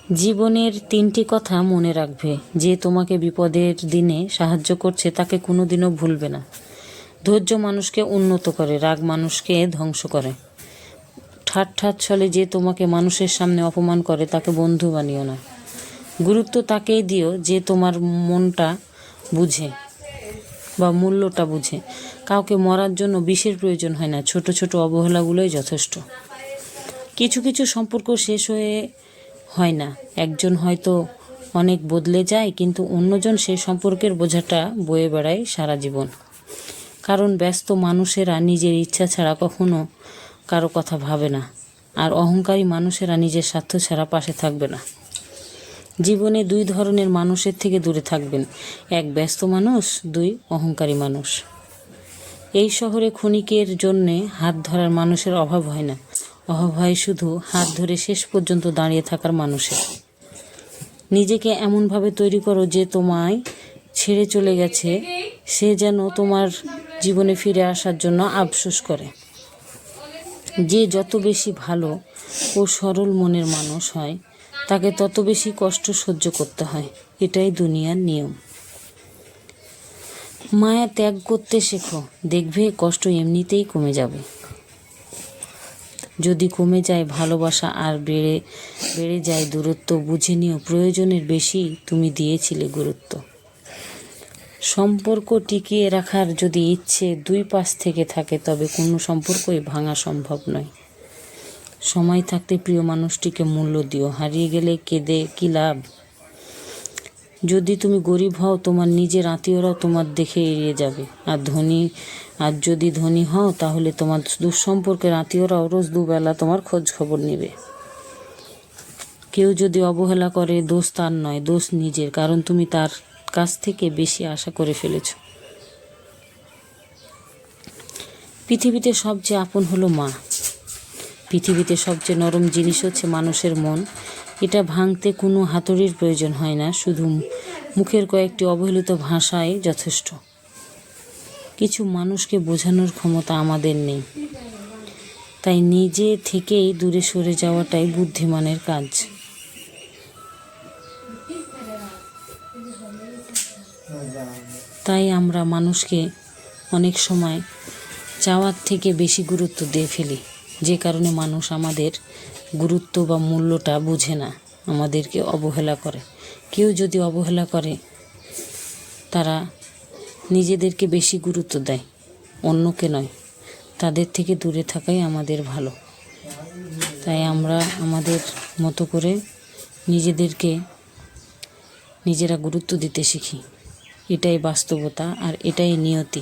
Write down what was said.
জীবনের 3টি কথা মনে রাখবে। যে তোমাকে বিপদের দিনে সাহায্য করছে তাকে কোনোদিনও ভুলবে না। ধৈর্য মানুষকে উন্নত করে, রাগ মানুষকে ধ্বংস করে। ঠাট ছলে যে তোমাকে মানুষের সামনে অপমান করে তাকে বন্ধু বানিও না। গুরুত্ব তাকেই দিও যে তোমার মনটা বুঝে বা মূল্যটা বুঝে। কাউকে মরার জন্য বিষের প্রয়োজন হয় না, ছোট ছোট অবহেলাগুলোই যথেষ্ট। কিছু সম্পর্ক শেষ হয় না। একজন হয়তো অনেক বদলে যায়, কিন্তু অন্যজন সেই সম্পর্কের বোঝাটা বয়ে বেড়ায় সারা জীবন। কারণ ব্যস্ত মানুষেরা নিজের ইচ্ছা ছাড়া কখনো কারো কথা ভাবে না, আর অহংকারী মানুষেরা নিজের স্বার্থ ছাড়া পাশে থাকবে না। জীবনে 2 ধরনের মানুষের থেকে দূরে থাকবেন, 1 ব্যস্ত মানুষ, 2 অহংকারী মানুষ। এই শহরে ক্ষণিকের জন্যে হাত ধরার মানুষের অভাব হয় না, অভাব হয় শুধু হাত ধরে শেষ পর্যন্ত দাঁড়িয়ে থাকার মানুষের। নিজেকে এমনভাবে তৈরি করো যে তোমায় ছেড়ে চলে গেছে সে যেন তোমার জীবনে ফিরে আসার জন্য আফসোস করে। যে যত বেশি ভালো ও সরল মনের মানুষ হয় তাকে তত বেশি কষ্ট সহ্য করতে হয়। এটাই দুনিয়ার নিয়ম। মায়া ত্যাগ করতে শেখো, দেখবে কষ্ট এমনিতেই কমে যাবে। যদি কমে যায় ভালোবাসা আর বেড়ে যায় দূরত্ব, বুঝে নিও প্রয়োজনের বেশি তুমি দিয়েছিলে গুরুত্ব। সম্পর্ক টিকিয়ে রাখার যদি ইচ্ছে 2 পাশ থেকে থাকে তবে কোনো সম্পর্কই ভাঙা সম্ভব নয়। সময় থাকতে প্রিয় মানুষটিকে মূল্য দিও, হারিয়ে গেলে কেঁদে কি লাভ। যদি তুমি গরিব হও তোমার নিজের আত্মীয়রাও তোমার দেখে এড়িয়ে যাবে, আর যদি ধনী হও তাহলে তোমার দুঃসম্পর্কের আত্মীয়রাও রোজ 2 বেলা তোমার খোঁজ খবর নেবে। কেউ যদি অবহেলা করে দোষ তার নয়, দোষ নিজের, কারণ তুমি তার কাছ থেকে বেশি আশা করে ফেলেছ। পৃথিবীতে সবচেয়ে আপন হলো মা। পৃথিবীতে সবচেয়ে নরম জিনিস হচ্ছে মানুষের মন। এটা ভাঙতে কোনো হাতুড়ির প্রয়োজন হয় না, শুধু মুখের কয়েকটি অবহেলিত ভাষাই যথেষ্ট। কিছু মানুষকে বোঝানোর ক্ষমতা আমাদের নেই, তাই নিজে থেকেই দূরে সরে যাওয়াটাই বুদ্ধিমানের কাজ। তাই আমরা মানুষকে অনেক সময় চাওয়ার থেকে বেশি গুরুত্ব দিয়ে ফেলি, যে কারণে মানুষ আমাদের গুরুত্ব বা মূল্যটা বুঝে না, আমাদেরকে অবহেলা করে। কেউ যদি অবহেলা করে তারা নিজেদেরকে বেশি গুরুত্ব দেয়, অন্যকে নয়। তাদের থেকে দূরে থাকাই আমাদের ভালো। তাই আমরা আমাদের মতো করে নিজেদেরকে নিজেরা গুরুত্ব দিতে শিখি। এটাই বাস্তবতা আর এটাই নিয়তি।